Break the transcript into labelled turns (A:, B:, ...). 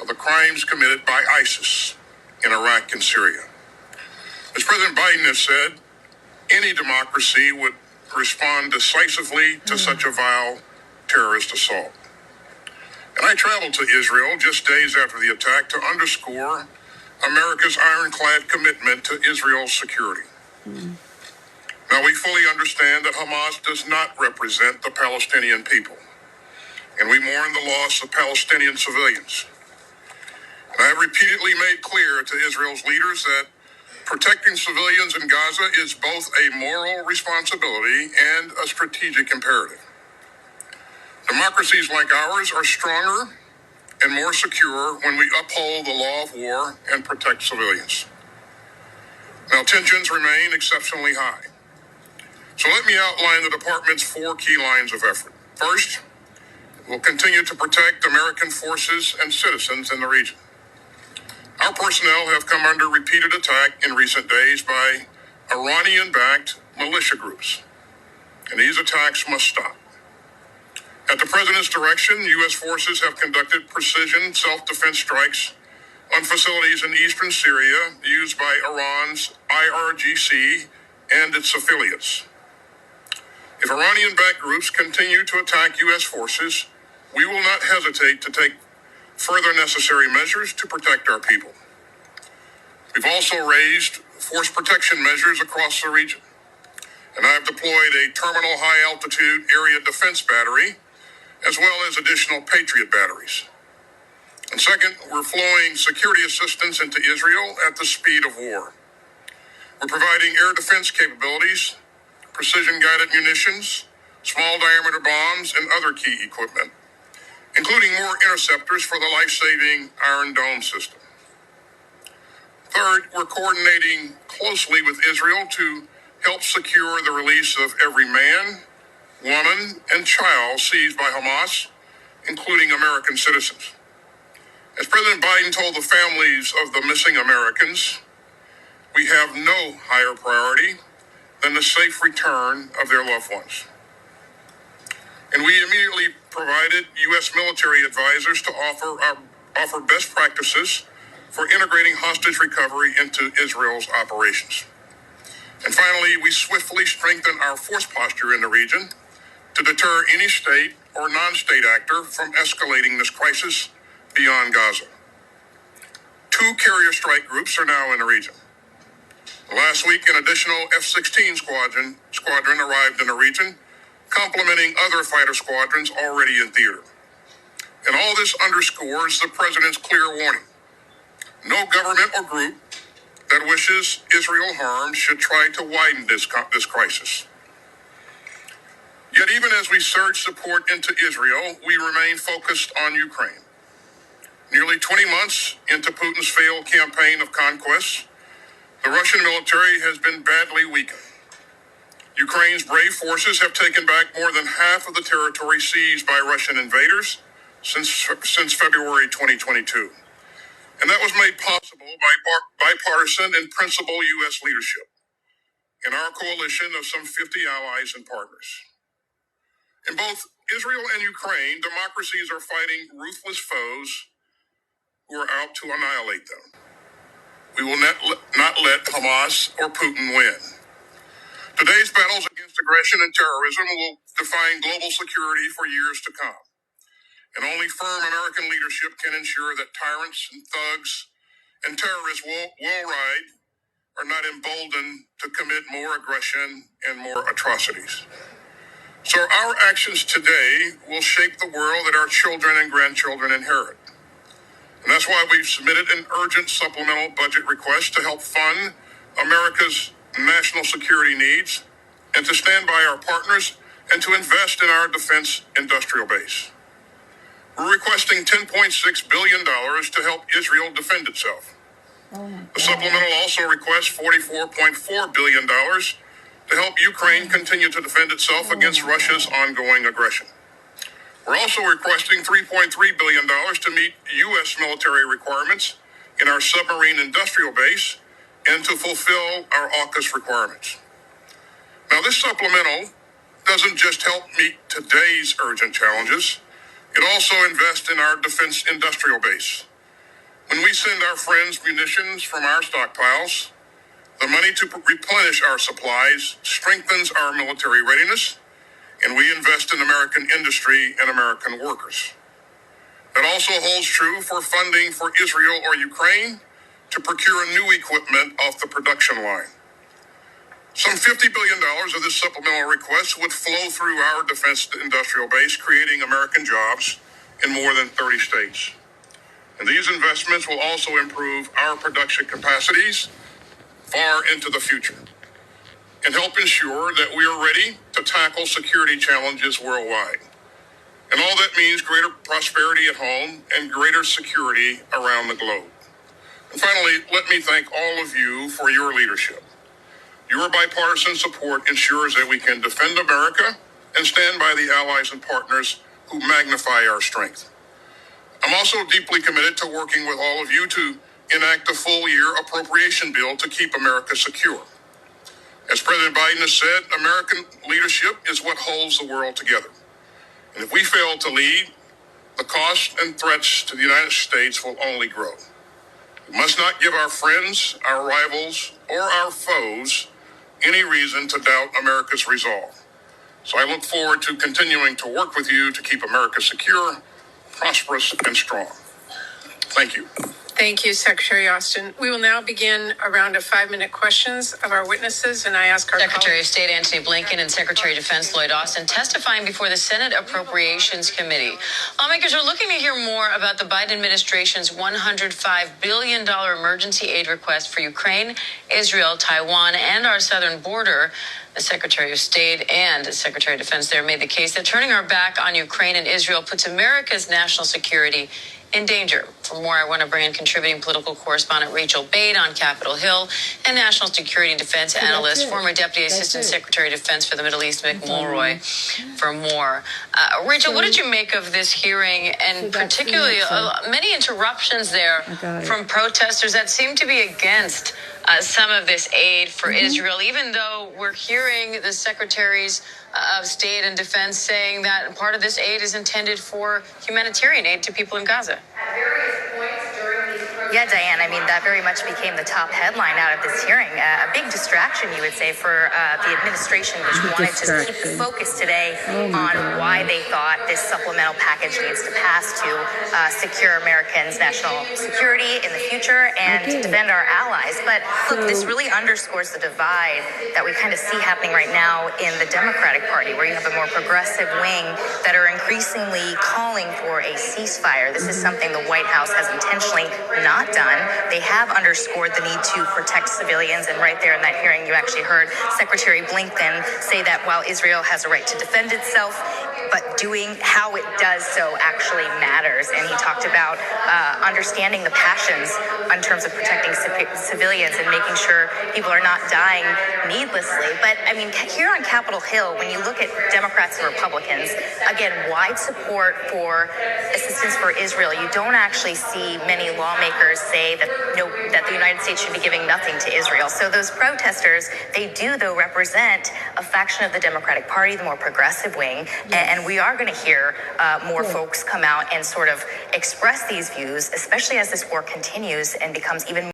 A: for the crimes committed by ISIS in Iraq and Syria. As President Biden has said, any democracy would respond decisively to such a vile terrorist assault. And I traveled to Israel just days after the attack to underscore America's ironclad commitment to Israel's security. Now, we fully understand that Hamas does not represent the Palestinian people, and we mourn the loss of Palestinian civilians. And I have repeatedly made clear to Israel's leaders that protecting civilians in Gaza is both a moral responsibility and a strategic imperative. Democracies like ours are stronger and more secure when we uphold the law of war and protect civilians. Now, tensions remain exceptionally high. So let me outline the department's 4 key lines of effort. First, we'll continue to protect American forces and citizens in the region. Our personnel have come under repeated attack in recent days by Iranian-backed militia groups, and these attacks must stop. At the President's direction, U.S. forces have conducted precision self-defense strikes on facilities in eastern Syria used by Iran's IRGC and its affiliates. If Iranian-backed groups continue to attack U.S. forces, we will not hesitate to take further necessary measures to protect our people. We've also raised force protection measures across the region, and I have deployed a terminal high-altitude area defense battery, as well as additional Patriot batteries. And second, we're flowing security assistance into Israel at the speed of war. We're providing air defense capabilities, precision-guided munitions, small-diameter bombs, and other key equipment, including more interceptors for the life-saving Iron Dome system. Third, we're coordinating closely with Israel to help secure the release of every man, woman, and child seized by Hamas, including American citizens. As President Biden told the families of the missing Americans, we have no higher priority than the safe return of their loved ones. And we immediately provided U.S. military advisors to offer best practices for integrating hostage recovery into Israel's operations. And finally, we swiftly strengthened our force posture in the region to deter any state or non-state actor from escalating this crisis beyond Gaza. 2 carrier strike groups are now in the region. Last week, an additional F-16 squadron arrived in the region, complementing other fighter squadrons already in theater. And all this underscores the President's clear warning. No government or group that wishes Israel harm should try to widen this crisis. Yet even as we surge support into Israel, we remain focused on Ukraine. Nearly 20 months into Putin's failed campaign of conquest, the Russian military has been badly weakened. Ukraine's brave forces have taken back more than half of the territory seized by Russian invaders since February 2022. And that was made possible by bipartisan and principled U.S. leadership and our coalition of some 50 allies and partners. In both Israel and Ukraine, democracies are fighting ruthless foes who are out to annihilate them. We will not let Hamas or Putin win. Today's battles against aggression and terrorism will define global security for years to come. And only firm American leadership can ensure that tyrants and thugs and terrorists are not emboldened to commit more aggression and more atrocities. So our actions today will shape the world that our children and grandchildren inherit. And that's why we've submitted an urgent supplemental budget request to help fund America's national security needs and to stand by our partners and to invest in our defense industrial base. We're requesting $10.6 billion to help Israel defend itself. The supplemental also requests $44.4 billion to help Ukraine continue to defend itself against Russia's ongoing aggression. We're also requesting $3.3 billion to meet U.S. military requirements in our submarine industrial base and to fulfill our AUKUS requirements. Now, this supplemental doesn't just help meet today's urgent challenges. It also invests in our defense industrial base When we send our friends munitions from our stockpiles, the money to replenish our supplies strengthens our military readiness, and we invest in American industry and American workers. That also holds true for funding for Israel or Ukraine to procure new equipment off the production line. Some $50 billion of this supplemental request would flow through our defense industrial base, creating American jobs in more than 30 states. And these investments will also improve our production capacities far into the future and help ensure that we are ready to tackle security challenges worldwide. And all that means greater prosperity at home and greater security around the globe. And finally, let me thank all of you for your leadership. Your bipartisan support ensures that we can defend America and stand by the allies and partners who magnify our strength. I'm also deeply committed to working with all of you to enact a full-year appropriation bill to keep America secure. As President Biden has said, American leadership is what holds the world together. And if we fail to lead, the costs and threats to the United States will only grow. We must not give our friends, our rivals, or our foes any reason to doubt America's resolve. So I look forward to continuing to work with you to keep America secure, prosperous, and strong. Thank you.
B: Thank you, Secretary Austin. We will now begin a round of 5-minute questions of our witnesses, and I ask our
C: Secretary of State Antony Blinken and Secretary of Defense Lloyd Austin testifying before the Senate Appropriations Committee. Lawmakers are looking to hear more about the Biden administration's $105 billion emergency aid request for Ukraine, Israel, Taiwan, and our southern border. The Secretary of State and Secretary of Defense there made the case that turning our back on Ukraine and Israel puts America's national security in danger. For more, I want to bring in contributing political correspondent Rachel Bade on Capitol Hill and national security and defense analyst, former Deputy Assistant Secretary of Defense for the Middle East, Mick Mulroy, for more. Rachel, what did you make of this hearing, and particularly many interruptions there from protesters that seem to be against some of this aid for Israel, even though we're hearing the secretaries of State and Defense saying that part of this aid is intended for humanitarian aid to people in Gaza?
D: Yeah, Diane, I mean, that very much became the top headline out of this hearing. A big distraction, you would say, for the administration, which wanted to keep the focus today on why they thought this supplemental package needs to pass to secure Americans' national security in the future and to defend our allies. But look, this really underscores the divide that we kind of see happening right now in the Democratic Party, where you have a more progressive wing that are increasingly calling for a ceasefire. This is something the White House has intentionally not done. They have underscored the need to protect civilians, and right there in that hearing you actually heard Secretary Blinken say that while Israel has a right to defend itself, but doing how it does so actually matters. And he talked about understanding the passions in terms of protecting civilians and making sure people are not dying needlessly. But I mean, here on Capitol Hill, when you look at Democrats and Republicans, again, wide support for assistance for Israel. You don't actually see many lawmakers say that that the United States should be giving nothing to Israel. So those protesters, they do though represent a faction of the Democratic Party, the more progressive wing, and we are going to hear more folks come out and sort of express these views, especially as this war continues and becomes even